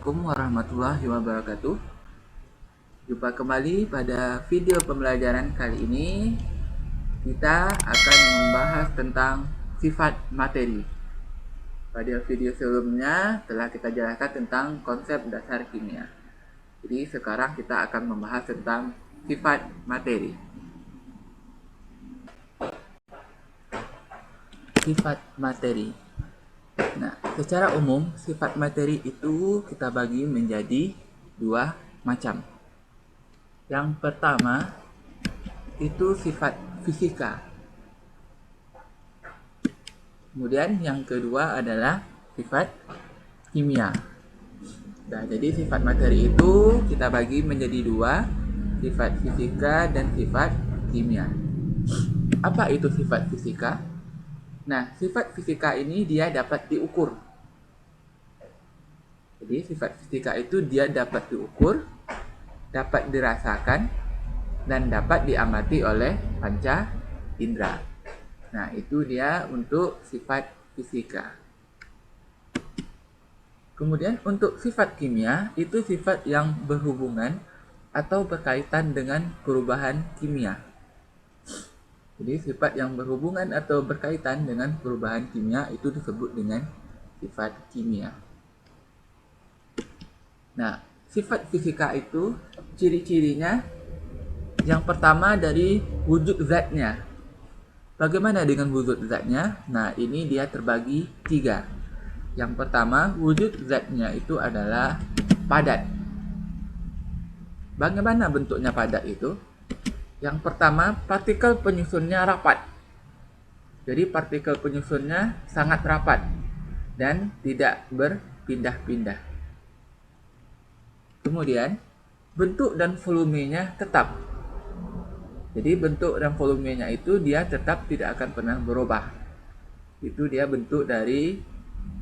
Assalamualaikum warahmatullahi wabarakatuh. Jumpa kembali pada video pembelajaran kali ini. Kita akan membahas tentang sifat materi. Pada video sebelumnya telah kita jelaskan tentang konsep dasar kimia. Jadi sekarang kita akan membahas tentang sifat materi. Sifat materi. Nah, secara umum sifat materi itu kita bagi menjadi dua macam. Yang pertama itu sifat fisika. Kemudian yang kedua adalah sifat kimia. Nah, jadi sifat materi itu kita bagi menjadi dua, sifat fisika dan sifat kimia. Apa itu sifat fisika? Nah, sifat fisika ini dia dapat diukur. Jadi sifat fisika itu dia dapat diukur, dapat dirasakan, dan dapat diamati oleh panca indera. Nah, itu dia untuk sifat fisika. Kemudian untuk sifat kimia, itu sifat yang berhubungan atau berkaitan dengan perubahan kimia. Jadi sifat yang berhubungan atau berkaitan dengan perubahan kimia itu disebut dengan sifat kimia. Nah, sifat fisika itu ciri-cirinya yang pertama dari wujud zatnya. Bagaimana dengan wujud zatnya? Nah, ini dia terbagi tiga. Yang pertama, wujud zatnya itu adalah padat. Bagaimana bentuknya padat itu? Yang pertama, partikel penyusunnya rapat. Jadi partikel penyusunnya sangat rapat dan tidak berpindah-pindah. Kemudian, bentuk dan volumenya tetap. Jadi bentuk dan volumenya itu dia tetap tidak akan pernah berubah. Itu dia bentuk dari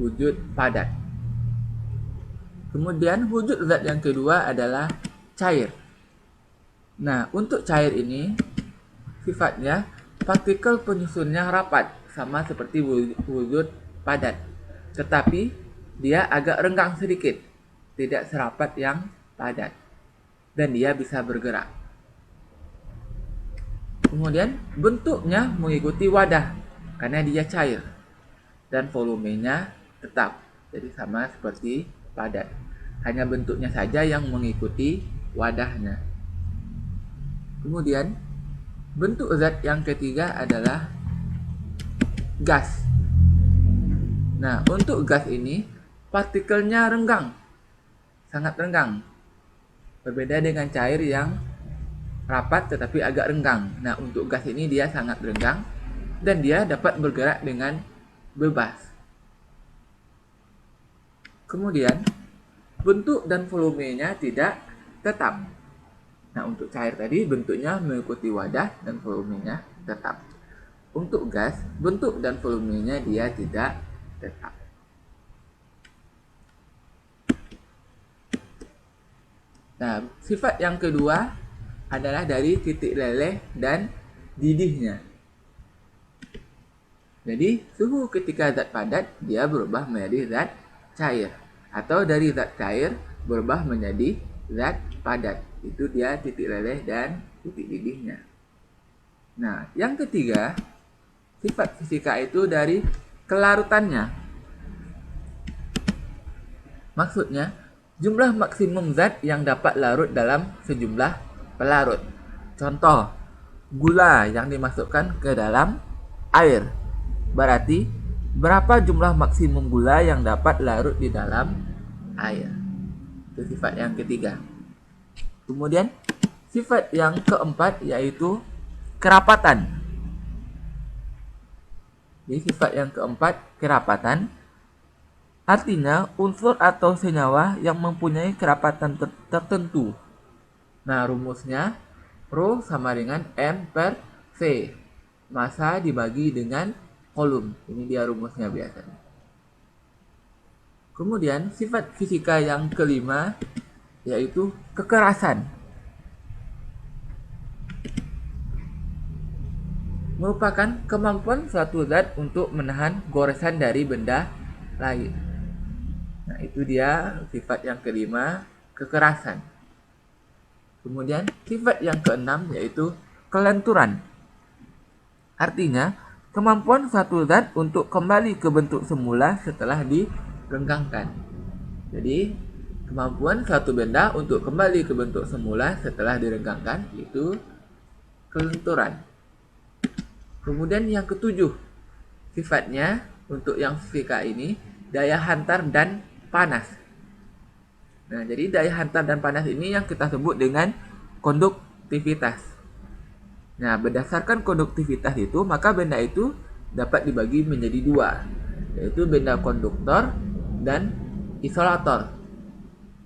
wujud padat. Kemudian wujud zat yang kedua adalah cair. Nah, untuk cair ini sifatnya partikel penyusunnya rapat sama seperti wujud padat. Tetapi dia agak renggang sedikit, tidak serapat yang padat. Dan dia bisa bergerak. Kemudian bentuknya mengikuti wadah karena dia cair. Dan volumenya tetap, jadi sama seperti padat. Hanya bentuknya saja yang mengikuti wadahnya. Kemudian bentuk zat yang ketiga adalah gas. Nah, untuk gas ini partikelnya renggang, sangat renggang. Berbeda dengan cair yang rapat tetapi agak renggang. Nah, untuk gas ini dia sangat renggang dan dia dapat bergerak dengan bebas. Kemudian bentuk dan volumenya tidak tetap. Nah, untuk cair tadi bentuknya mengikuti wadah dan volumenya tetap. Untuk gas, bentuk dan volumenya dia tidak tetap. Nah, sifat yang kedua adalah dari titik leleh dan didihnya. Jadi, suhu ketika zat padat dia berubah menjadi zat cair. Atau dari zat cair berubah menjadi zat padat. Itu dia titik leleh dan titik didihnya. Nah, yang ketiga, sifat fisika itu dari kelarutannya. Maksudnya, jumlah maksimum zat yang dapat larut dalam sejumlah pelarut. Contoh, gula yang dimasukkan ke dalam air. Berarti, berapa jumlah maksimum gula yang dapat larut di dalam air. Itu sifat yang ketiga. Kemudian sifat yang keempat yaitu kerapatan. Jadi sifat yang keempat kerapatan artinya unsur atau senyawa yang mempunyai kerapatan tertentu. Nah, rumusnya Rho sama dengan M per C. Massa dibagi dengan volum. Ini dia rumusnya biasanya. Kemudian sifat fisika yang kelima yaitu kekerasan. Merupakan kemampuan suatu zat untuk menahan goresan dari benda lain. Nah, itu dia sifat yang kelima, kekerasan. Kemudian sifat yang keenam yaitu kelenturan. Artinya, kemampuan suatu zat untuk kembali ke bentuk semula setelah direnggangkan. Jadi, kemampuan suatu benda untuk kembali ke bentuk semula setelah direnggangkan itu kelenturan. Kemudian yang ketujuh, sifatnya untuk yang fisika ini daya hantar dan panas. Nah, jadi daya hantar dan panas ini yang kita sebut dengan konduktivitas. Nah, berdasarkan konduktivitas itu, maka benda itu dapat dibagi menjadi dua, yaitu benda konduktor dan isolator.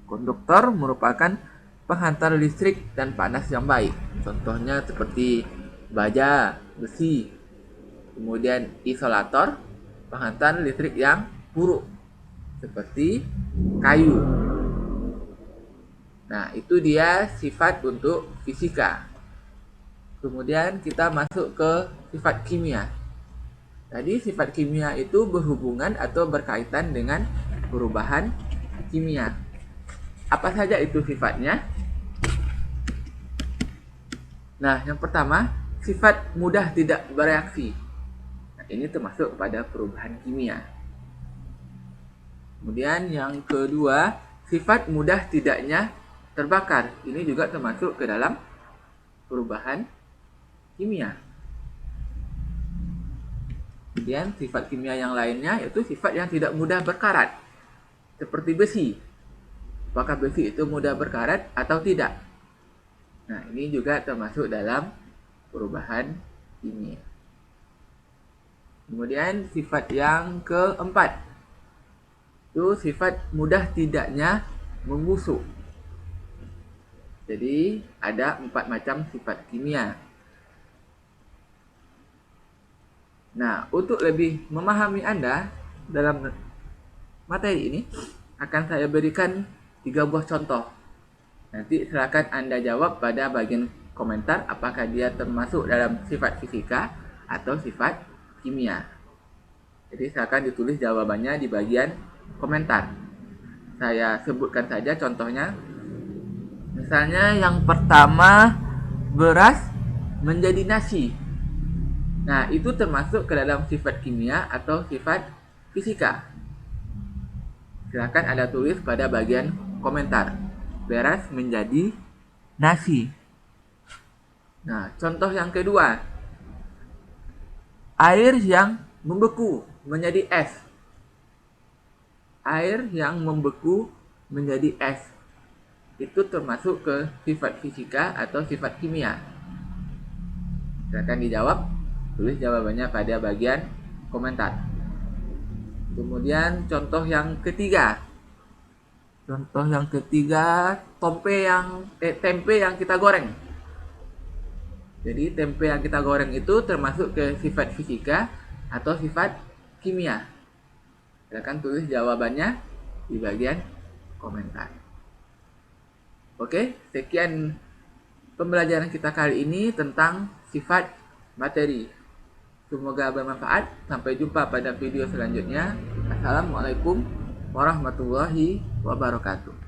Konduktor merupakan penghantar listrik dan panas yang baik. Contohnya seperti baja, besi. Kemudian isolator, penghantar listrik yang buruk seperti kayu. Nah, itu dia sifat untuk fisika. Kemudian kita masuk ke sifat kimia. Tadi sifat kimia itu berhubungan atau berkaitan dengan perubahan kimia. Apa saja itu sifatnya? Nah, yang pertama, sifat mudah tidak bereaksi. Nah, ini termasuk pada perubahan kimia. Kemudian yang kedua, sifat mudah tidaknya terbakar. Ini juga termasuk ke dalam perubahan kimia. Kemudian sifat kimia yang lainnya yaitu sifat yang tidak mudah berkarat. Seperti besi. Apakah besi itu mudah berkarat atau tidak? Nah, ini juga termasuk dalam perubahan kimia. Kemudian sifat yang keempat, itu sifat mudah tidaknya membusuk. Jadi ada 4 macam sifat kimia. Nah, untuk lebih memahami Anda dalam materi ini, akan saya berikan 3 buah contoh. Nanti silakan Anda jawab pada bagian komentar apakah dia termasuk dalam sifat fisika atau sifat kimia. Jadi silakan ditulis jawabannya di bagian komentar. Saya sebutkan saja contohnya. Misalnya yang pertama, beras menjadi nasi. Nah, itu termasuk ke dalam sifat kimia atau sifat fisika. Silakan Anda tulis pada bagian komentar. Beras menjadi nasi. Nah, contoh yang kedua, air yang membeku menjadi es. Air yang membeku menjadi es. Itu termasuk ke sifat fisika atau sifat kimia. Silakan dijawab, tulis jawabannya pada bagian komentar. Kemudian contoh yang ketiga. Contoh yang ketiga, tempe yang kita goreng. Jadi tempe yang kita goreng itu termasuk ke sifat fisika atau sifat kimia. Silakan tulis jawabannya di bagian komentar. Oke, sekian pembelajaran kita kali ini tentang sifat materi. Semoga bermanfaat. Sampai jumpa pada video selanjutnya. Assalamualaikum warahmatullahi wabarakatuh.